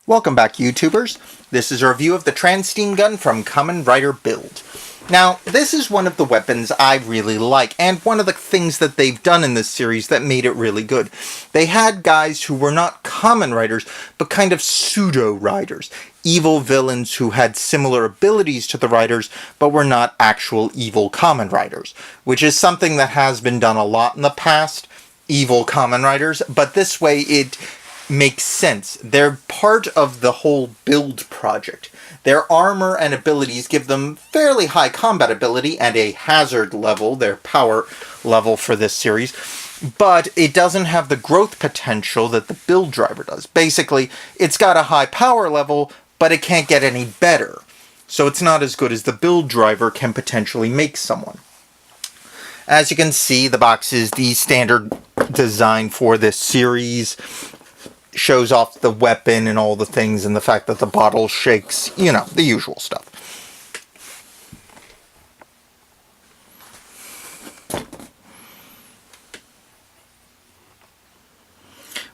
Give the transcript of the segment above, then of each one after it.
Welcome back, YouTubers. This is a review of the Transteam gun from Kamen Build. Now, this is one of the weapons I really like, and one of the things that they've done in this series that made it really good. They had guys who were not Kamen Riders, but kind of pseudo-riders. Evil villains who had similar abilities to the Riders, but were not actual evil Kamen Riders, which is something that has been done a lot in the past, evil Kamen Riders, but this way it makes sense. They're part of the whole build project. Their armor and abilities give them fairly high combat ability and a hazard level, their power level for this series, but it doesn't have the growth potential that the build driver does. Basically, it's got a high power level, but it can't get any better. So it's not as good as the build driver can potentially make someone. As you can see, the box is the standard design for this series. Shows off the weapon and all the things, and the fact that the bottle shakes, you know, the usual stuff.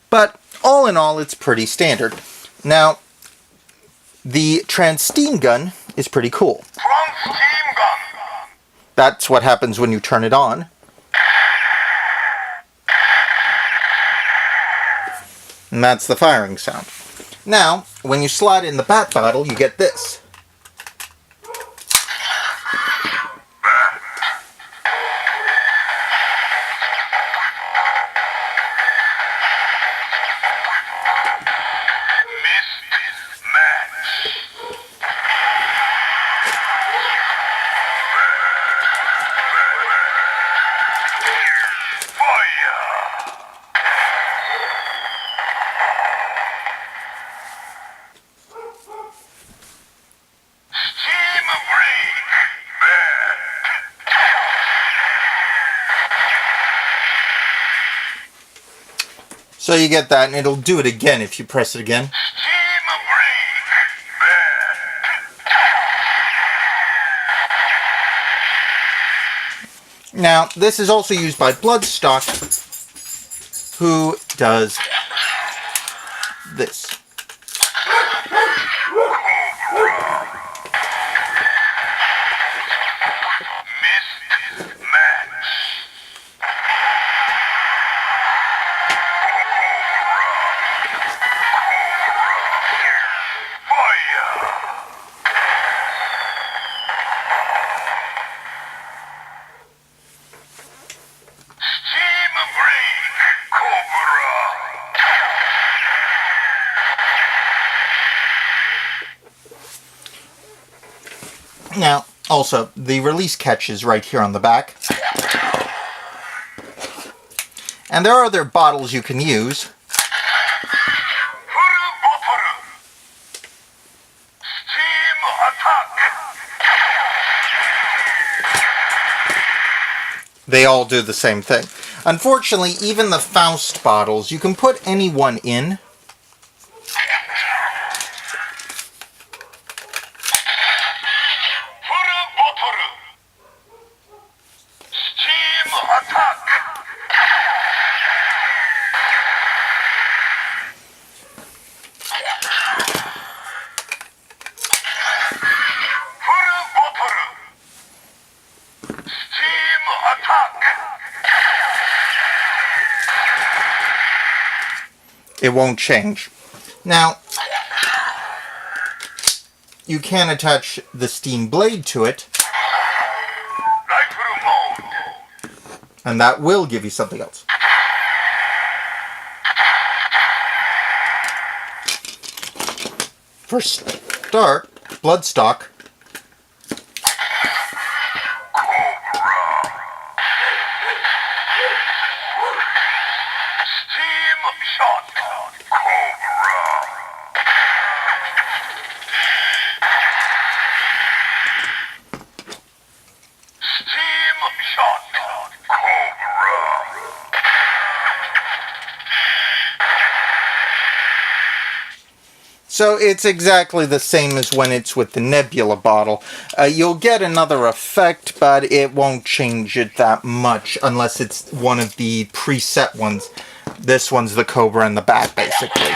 But all in all, it's pretty standard. Now, the Transteam gun is pretty cool. Transteam gun! That's what happens when you turn it on. And that's the firing sound. Now, when you slide in the bat bottle, you get this. So you get that, and it'll do it again if you press it again. Now, this is also used by Bloodstock, who does this. Now, also, the release catch is right here on the back. And there are other bottles you can use. They all do the same thing. Unfortunately, even the Faust bottles, you can put any one in. It won't change. Now, you can attach the steam blade to it, and that will give you something else. For start, Bloodstock So it's exactly the same as when it's with the Nebula bottle. You'll get another effect, but it won't change it that much unless it's one of the preset ones. This one's the Cobra in the back, basically.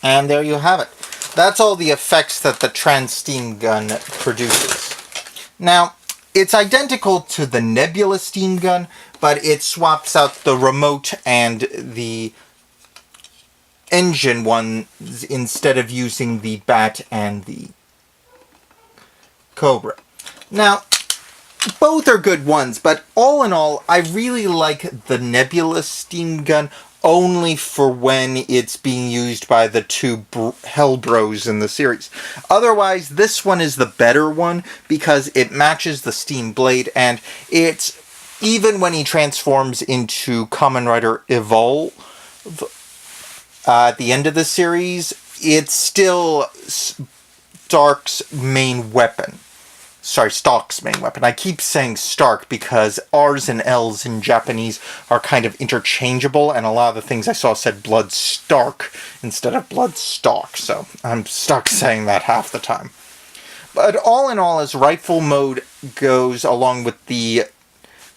And there you have it. That's all the effects that the Transteam gun produces. Now, it's identical to the Nebula steam gun, but it swaps out the remote and the engine ones instead of using the Bat and the Cobra. Now, both are good ones, but all in all, I really like the Nebula steam gun only for when it's being used by the two Hell Bros in the series. Otherwise, this one is the better one because it matches the Steam Blade, and it's, even when he transforms into Kamen Rider Evolve at the end of the series, it's still Stark's main weapon. Sorry, Stark's main weapon. I keep saying Stark because R's and L's in Japanese are kind of interchangeable, and a lot of the things I saw said Blood Stark instead of Blood Stalk, so I'm stuck saying that half the time. But all in all, as rifle mode goes, along with the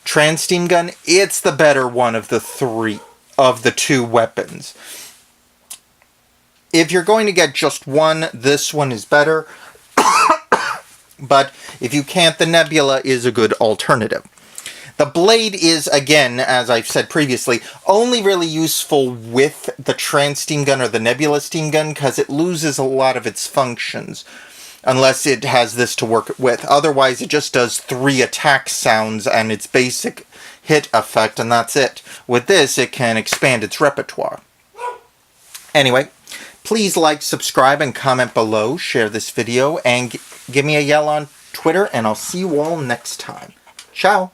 Transteam gun, it's the better one of the two weapons. If you're going to get just one, this one is better. But if you can't, the Nebula is a good alternative. The Blade is, again, as I've said previously, only really useful with the Transteam gun or the Nebula steam gun because it loses a lot of its functions, unless it has this to work with. Otherwise, it just does 3 attack sounds and its basic hit effect, and that's it. With this, it can expand its repertoire. Anyway, please like, subscribe, and comment below, share this video, and give me a yell on Twitter, and I'll see you all next time. Ciao!